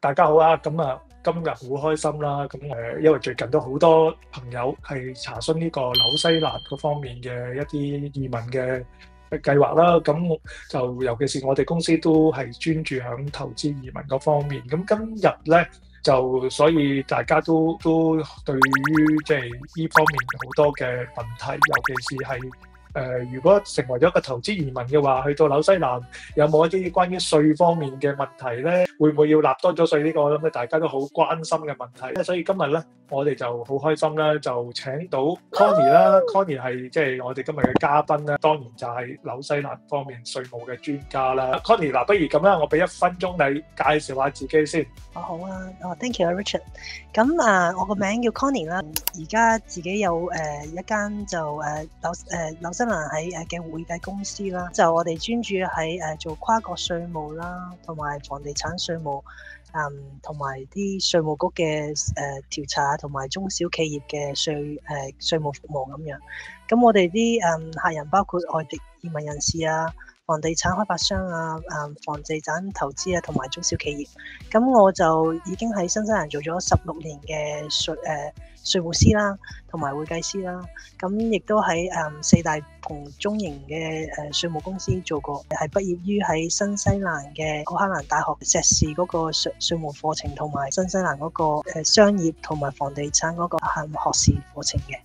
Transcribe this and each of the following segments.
大家好啊，咁今日好開心啦，因為最近都好多朋友係查詢呢個紐西蘭嗰方面嘅一啲移民嘅計劃啦，咁就尤其是我哋公司都係專注響投資移民嗰方面，咁今日咧就所以大家都對於即係呢方面好多嘅問題，尤其是係如果成為咗一個投資移民嘅話，去到紐西蘭有冇一啲關於稅方面嘅問題咧？會唔會要納多咗稅呢個？我諗大家都好關心嘅問題。所以今日咧，我哋就好開心啦，就請到 Connie 啦。Connie 係即係我哋今日嘅嘉賓啦，當然就係紐西蘭方面稅務嘅專家啦。Connie 嗱，不如咁啦，我俾1分鐘你介紹下自己先。好啊，thank you Richard。咁我個名叫 Connie 啦，而家自己有一間就紐西蘭喺嘅會計公司啦，就我哋專注喺做跨國稅務啦，同埋房地產稅務，同埋啲稅務局嘅調查，同埋中小企業嘅稅務服務咁樣。咁我哋啲客人包括外地移民人士啊、房地產開發商啊、房地產投資啊，同埋中小企業。咁我就已經喺新西蘭做咗16年嘅稅務師啦，同埋會計師啦。咁亦都喺4大同中型嘅稅務公司做過，係畢業於喺新西蘭嘅奧克蘭大學碩士嗰個稅務課程，同埋新西蘭嗰個商業同埋房地產嗰個學士課程嘅。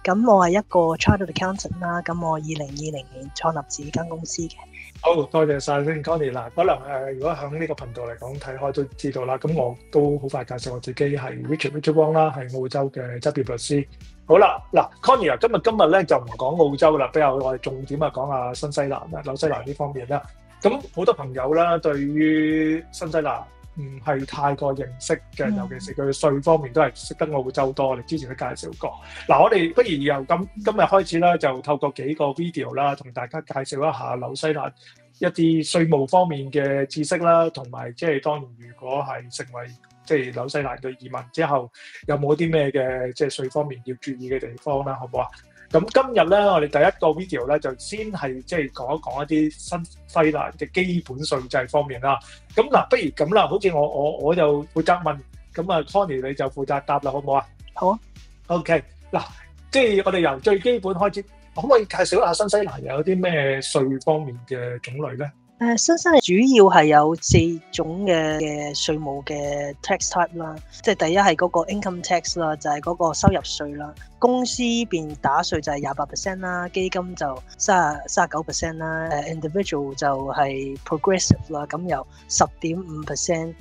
咁我係一個 Chartered Accountant 啦，咁我2020年創立自己間公司嘅。好，多謝晒先 Connie 啦。可能如果喺呢個頻道嚟講睇開都知道啦。咁我都好快介紹我自己係 Richard Wong 啦，係澳洲嘅執業律師。好啦，嗱 Connie 啊，今日咧就唔講澳洲啦，比較我哋重點講下新西蘭啦、紐西蘭呢方面啦。咁好多朋友啦，對於新西蘭唔係太過認識嘅，尤其是佢稅方面都係識得澳洲多。你之前都介紹過。嗱，我哋不如由今日開始啦，就透過幾個 video 啦，同大家介紹一下紐西蘭一啲稅務方面嘅知識啦，同埋即係當然，如果係成為即係紐西蘭嘅移民之後，有冇啲咩嘅即係稅方面要注意嘅地方啦，好唔好啊？咁今日咧，我哋第一個 video 咧就先係即係講一講一啲新西蘭嘅基本稅制方面啦。咁嗱，不如咁啦，好似我就負責問，咁啊 Connie 你就負責答啦，好唔好啊？好啊。OK，嗱，即係我哋由最基本開始，可唔可以介紹一下新西蘭有啲咩稅方面嘅種類咧？新西蘭主要係有4種嘅稅務嘅 tax type 啦，即係第一係嗰個 income tax 啦，就係嗰個收入稅啦。公司邊打稅就係28% 啦，基金就39% 啦，individual 就係 progressive 啦，咁由10.5%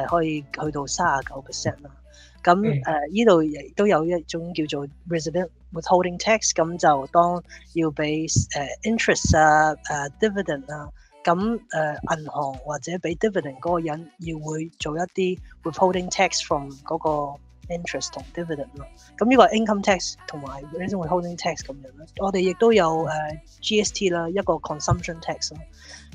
可以去到39% 啦。咁呢度亦都有一種叫做 resident withholding tax， 咁就當要俾interest 啊、dividend 啊。咁銀行或者俾 dividend 嗰個人要會做一啲 withholding tax from 嗰個 interest 同 dividend 咯。咁呢個係 income tax 同埋 resident withholding tax 咁樣啦。我哋亦都有GST 啦，一個 consumption tax 啦。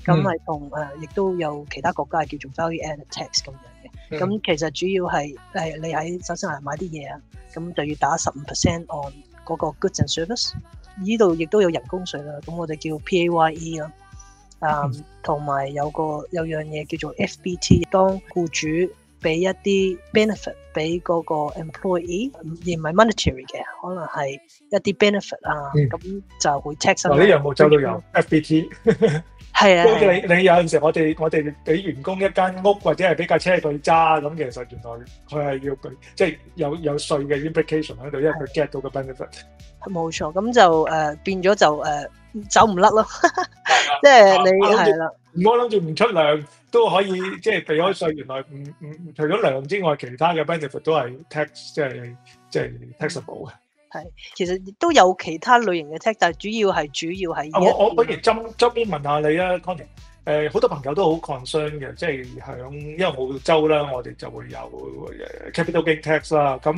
咁係同亦都有其他國家係叫做 value added tax 咁樣嘅。咁其實主要係你喺新西蘭買啲嘢啊，咁就要打15% on 嗰個 goods and service。呢度亦都有人工稅啦，咁我哋叫 PAYE 啦。同埋有樣嘢叫做 FBT， 當僱主俾一啲 benefit 俾嗰個 employee， 而唔係 monetary 嘅，可能係一啲 benefit 啊，咁就會 tax。呢樣澳洲都有 FBT。係啊，你有陣時我哋俾員工一間屋或者係俾架車佢揸，咁其實原來佢係要佢即係有稅嘅 implication 喺度，因為佢 get 到個 benefit。冇錯，咁就變咗就走唔甩咯，即係你係啦。唔好諗住唔出糧都可以即係避開稅，原來唔除咗糧之外，其他嘅 benefit 都係 tax， 即係 taxable 嘅。係，其實都有其他類型嘅 tax， 但係主要係我不如側邊問下你啊 Connie，好多朋友都好 concern 嘅，即係因為澳洲啦，我哋就會有capital gain tax 啦，咁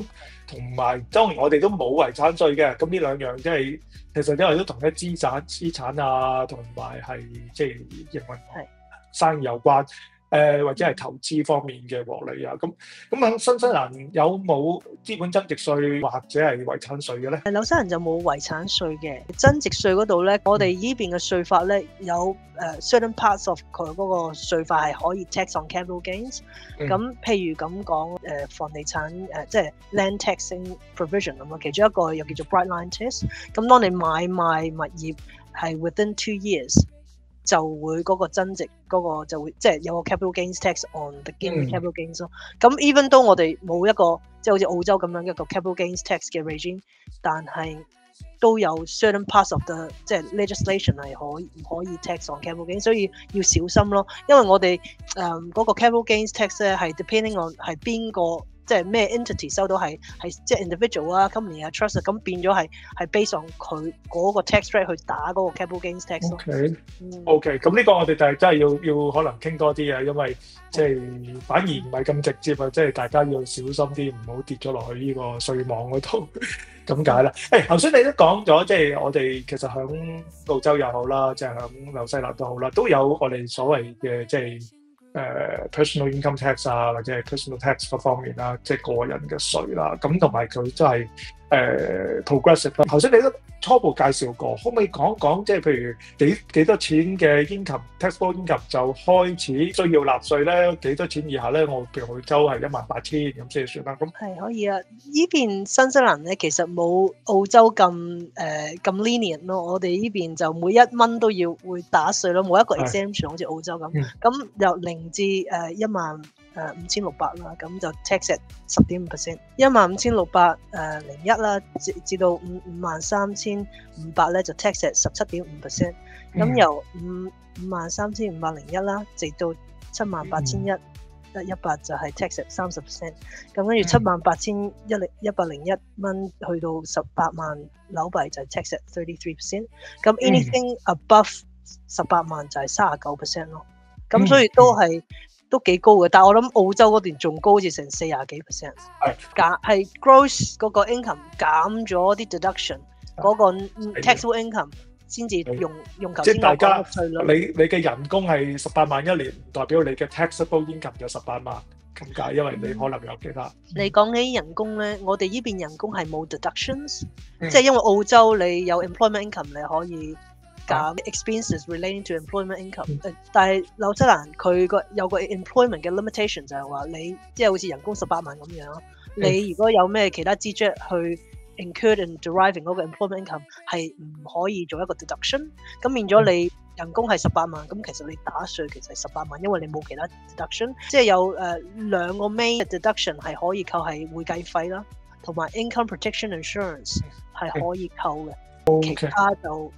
同埋當然我哋都冇遺產稅嘅，咁呢兩樣即係其實因為都同一資產啊，同埋係即係營運生意有關。或者係投資方面嘅獲利啊。咁喺新西蘭有冇資本增值稅或者係遺產稅嘅咧？紐西蘭就冇遺產稅嘅，增值稅嗰度咧，我哋依邊嘅稅法咧有certain parts of 佢嗰個稅法係可以 tax on capital gains。咁譬如咁講房地產即係 land taxing provision 咁啊，其中一個又叫做 bright line test。咁當你買賣物業係 within 2 years，就會嗰個增值嗰個就會即係有個 capital gains tax on the gain capital gains 咯。咁 even though 我哋冇一個即係好似澳洲咁樣一個 capital gains tax 嘅 regime， 但係都有 certain parts of the 即係 legislation 係唔可以 tax on capital gains， 所以要小心咯。因為我哋嗰個 capital gains tax 咧係 depending on 係邊個。即係咩 entity 收到係即係 individual 啊 company 啊 trust 啊，咁變咗係 based on 佢嗰個 tax rate 去打嗰個 capital gains tax 咯。OK， 咁呢個我哋就係真係要可能傾多啲嘅，因為即係反而唔係咁直接啊，即係大家要小心啲，唔好跌咗落去呢個稅網嗰度咁解啦。頭先你都講咗，即係我哋其實響澳洲又好啦，即係響紐西蘭都好啦，都有我哋所謂嘅即係。personal income tax 啊，或者係 personal tax 嗰方面啦，即係個人嘅稅啦，咁同埋佢真係progressive 啦。頭先你都初步介紹過，可唔可以講講即係譬如幾多錢嘅 income taxable income 就開始需要納稅咧？幾多錢以下咧？我譬如澳洲係18,000咁先算啦。咁係可以啊！依邊新西蘭咧其實冇澳洲咁lenient 咯，我哋依邊就每1蚊都會打稅咯，冇一個 exemption 好似澳洲咁。咁由0至15,600啦，咁就 tax at 10.5%。15,601啦，至到53,500咧就 tax at 17.5%。咁由53,501啦，直到78,100就係 tax at 30%。咁跟住78,101蚊去到18萬紐幣就係 tax at 33%。咁 anything above 18萬就係39%咯。咁所以都幾高嘅，但係我諗澳洲嗰段仲高，好似成40幾%。係 gross 嗰個 income 減咗啲 deduction， 嗰個 taxable income 先至用頭先講嘅稅率。你嘅人工係18萬一年，唔代表你嘅 taxable income 就18萬咁解，因為你可能有其他。你講起人工咧，我哋呢邊人工係冇 deductions，即係因為澳洲你有 employment income 你可以減 expenses relating to employment income，但係紐西蘭佢有個 employment 嘅 limitation 就係話你即係好似人工18萬咁樣，你如果有咩其他支出去 incurred in deriving 嗰個 employment income 係唔可以做一個 deduction， 咁變咗你人工係18萬，咁其實你打稅其實係18萬，因為你冇其他 deduction， 即係有2個 main deduction 係可以扣係會計費啦，同埋 income protection insurance 係可以扣嘅，其他就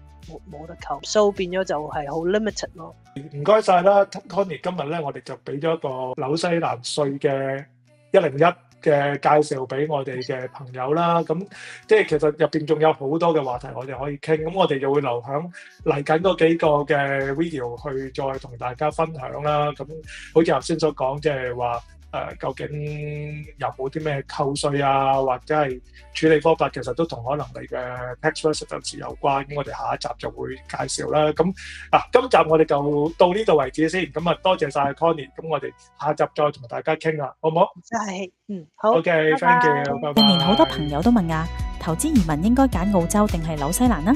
冇得扣，所以變咗就係好 limited 咯。唔該晒啦 ，Connie， 今日咧我哋就俾咗一個紐西蘭稅嘅101嘅介紹俾我哋嘅朋友啦。咁即係其實入邊仲有好多嘅話題我哋可以傾，咁我哋就會留響嚟緊嗰幾個嘅 video 去再同大家分享啦。咁好似頭先所講，即係話究竟有冇啲咩扣稅啊，或者係處理方法，其實都同可能你嘅 tax residence 有關。咁我哋下一集就會介紹啦。咁今集我哋就到呢度為止先。咁啊，多謝晒 Connie。咁我哋下集再同大家傾啦，好唔好？係，好。OK，thank you，拜拜。近年好多朋友都問啊，投資移民應該揀澳洲定係紐西蘭呢？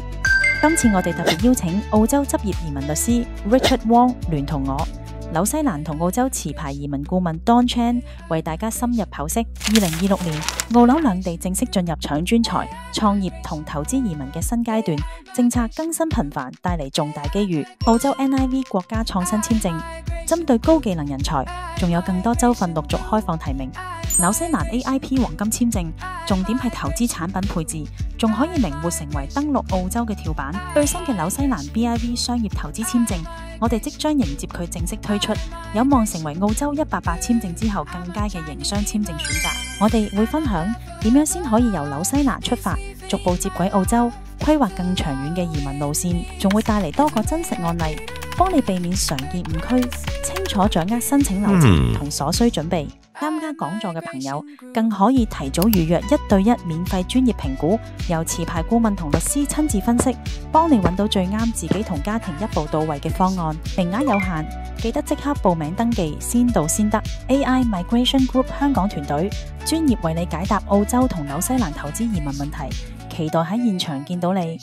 今次我哋特別邀請澳洲執業移民律師 Richard Wong 聯同我。紐西蘭同澳洲持牌移民顧問 Don Chan 為大家深入剖析2026年澳紐兩地正式進入搶專才、創業同投資移民嘅新階段，政策更新頻繁，帶嚟重大機遇。澳洲 NIV 國家創新簽證針對高技能人才，仲有更多州份陸續開放提名。紐西蘭 AIP 黃金簽證重點係投資產品配置，仲可以靈活成為登陸澳洲嘅跳板。最新嘅紐西蘭 BIV 商業投資簽證，我哋即將迎接佢正式推出，有望成為澳洲188簽證之後更佳嘅營商簽證選擇。我哋會分享點樣先可以由紐西蘭出發，逐步接軌澳洲，規劃更長遠嘅移民路線，仲會帶嚟多個真實案例，幫你避免常見誤區，清楚掌握申請流程同所需準備。參加講座嘅朋友更可以提早預約1對1免費專業評估，由持牌顧問同律師親自分析，幫你揾到最啱自己同家庭一步到位嘅方案。名額有限，記得即刻報名登記，先到先得。AI Migration Group 香港團隊專業為你解答澳洲同紐西蘭投資移民問題，期待喺現場見到你。